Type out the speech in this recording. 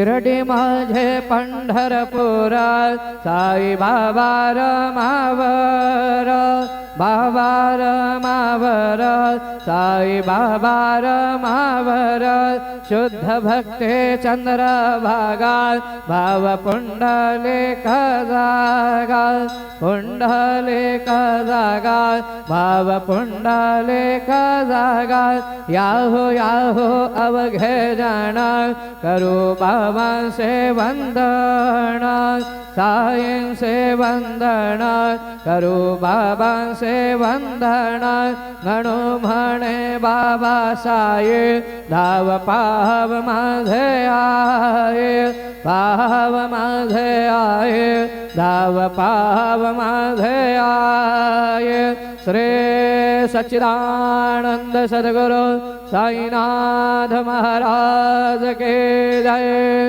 शिर्डी माझे पंढरपूर साई बाबा रमावर बाबा रमावर साई बाबा रमावर शुद्ध भक्ते चंद्रभागा भाव पुंडलिक जागा पुंडलिक जागा भाव पुंडलिक जागा याहो याहो अवघे जन करू बाबा से वंदन साईं से वंदन करू बाबा से वंदन गणू म्हणे बाबा साई धाव पाव माझे आये पाव माझे आये धाव पाव माझे आये श्री सच्चिदानंद सद्गुरु साईनाथ महाराज के जय।